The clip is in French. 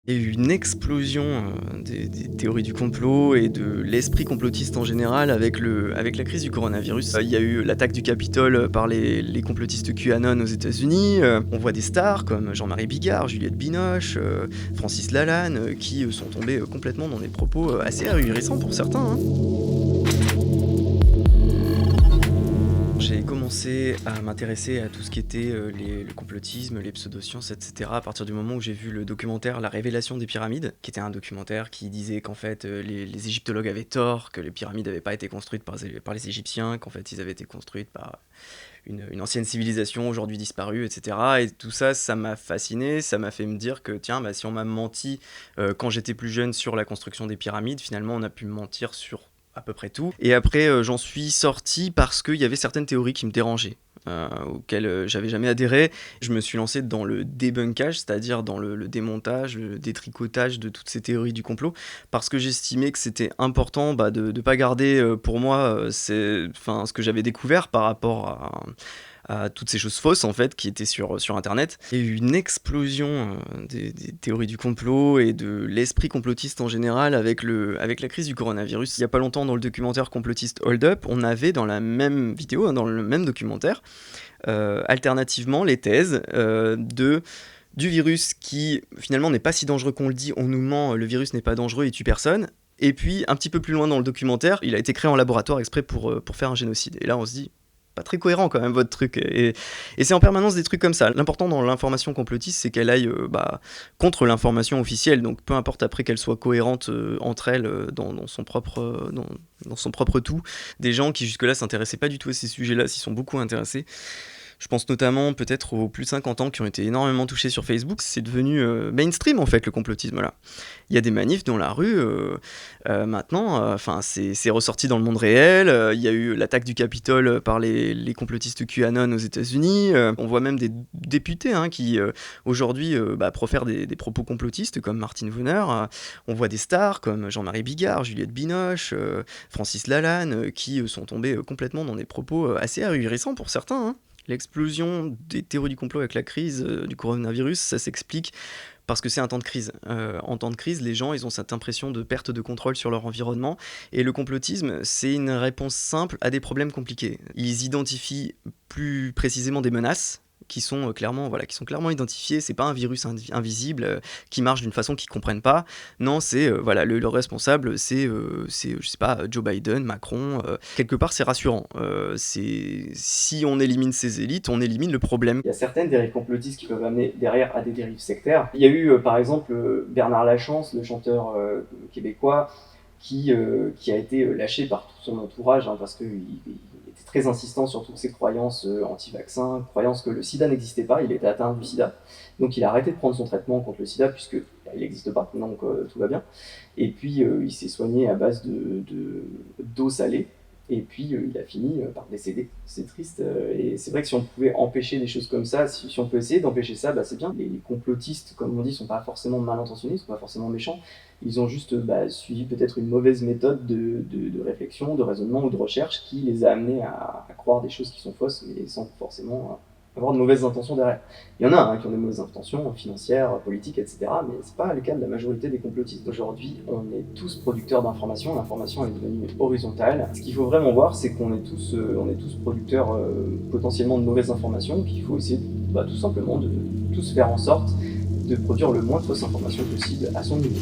Il y a eu une explosion, des théories du complot et de l'esprit complotiste en général avec la crise du coronavirus. Il y a eu l'attaque du Capitole, par les complotistes QAnon aux États-Unis. On voit des stars comme Jean-Marie Bigard, Juliette Binoche, Francis Lalanne, qui, sont tombés, complètement dans des propos, assez ahurissants pour certains, hein. J'ai commencé à m'intéresser à tout ce qui était, le complotisme, les pseudosciences et cetera à partir du moment où j'ai vu le documentaire La Révélation des pyramides, qui était un documentaire qui disait qu'en fait, les égyptologues avaient tort, que les pyramides n'avaient pas été construites par les Égyptiens, qu'en fait ils avaient été construites par une ancienne civilisation aujourd'hui disparue et cetera et tout ça, ça m'a fasciné, ça m'a fait me dire que tiens, bah, si on m'a menti, quand j'étais plus jeune sur la construction des pyramides, finalement on a pu me mentir sur à peu près tout. Et après, j'en suis sorti parce qu'il y avait certaines théories qui me dérangeaient, auxquelles j'avais jamais adhéré. Je me suis lancé dans le débunkage, c'est-à-dire dans le démontage, le détricotage de toutes ces théories du complot, parce que j'estimais que c'était important bah, de ne pas garder pour moi ce que j'avais découvert par rapport à toutes ces choses fausses en fait qui étaient sur internet. Il y a eu une explosion des théories du complot et de l'esprit complotiste en général avec la crise du coronavirus. Il y a pas longtemps dans le documentaire complotiste Hold Up, on avait dans la même vidéo, hein, dans le même documentaire, alternativement les thèses du virus qui finalement n'est pas si dangereux qu'on le dit, on nous ment, le virus n'est pas dangereux, il tue personne. Et puis un petit peu plus loin dans le documentaire, il a été créé en laboratoire exprès pour faire un génocide. Et là on se dit, pas très cohérent quand même votre truc. Et c'est en permanence des trucs comme ça. L'important dans l'information complotiste, c'est qu'elle aille contre l'information officielle. Donc peu importe après qu'elle soit cohérente entre elles dans son propre tout. Des gens qui jusque-là s'intéressaient pas du tout à ces sujets-là s'y sont beaucoup intéressés. Je pense notamment peut-être aux plus de 50 ans qui ont été énormément touchés sur Facebook. C'est devenu mainstream en fait le complotisme là. Il y a des manifs dans la rue maintenant, c'est ressorti dans le monde réel. Il y a eu l'attaque du Capitole par les complotistes QAnon aux États-Unis. On voit même des députés hein, qui aujourd'hui profèrent des propos complotistes comme Martine Wöhner. On voit des stars comme Jean-Marie Bigard, Juliette Binoche, Francis Lalanne qui sont tombés complètement dans des propos assez ahurissants pour certains, hein. L'explosion des théories du complot avec la crise du coronavirus, ça s'explique parce que c'est un temps de crise. En temps de crise, les gens ils ont cette impression de perte de contrôle sur leur environnement. Et le complotisme, c'est une réponse simple à des problèmes compliqués. Ils identifient plus précisément des menaces qui sont clairement identifiées. C'est pas un virus invisible qui marche d'une façon qu'ils comprennent pas. Non, c'est le responsable, c'est je sais pas Joe Biden, Macron. Quelque part, c'est rassurant. Si on élimine ces élites, on élimine le problème. Il y a certaines dérives complotistes qui peuvent amener derrière à des dérives sectaires. Il y a eu par exemple Bernard Lachance, le chanteur québécois, qui a été lâché par tout son entourage hein, parce qu'il était très insistant sur toutes ses croyances anti-vaccins, croyances que le sida n'existait pas, il était atteint du sida. Donc il a arrêté de prendre son traitement contre le sida puisque il n'existe pas, donc tout va bien. Et puis il s'est soigné à base d'eau salée. Et puis il a fini par décéder. C'est triste. Et c'est vrai que si on pouvait empêcher des choses comme ça, si on peut essayer d'empêcher ça, c'est bien. Les complotistes, comme on dit, sont pas forcément mal intentionnés, sont pas forcément méchants. Ils ont juste suivi peut-être une mauvaise méthode de réflexion, de raisonnement ou de recherche qui les a amenés à croire des choses qui sont fausses, mais sans forcément avoir de mauvaises intentions derrière. Il y en a hein, qui ont des mauvaises intentions financières, politiques, etc. Mais c'est pas le cas de la majorité des complotistes. Aujourd'hui, on est tous producteurs d'informations. L'information est devenue horizontale. Ce qu'il faut vraiment voir, c'est qu'on est tous producteurs potentiellement de mauvaises informations, qu'il faut essayer tout simplement de tous faire en sorte de produire le moins de fausses informations possible à son niveau.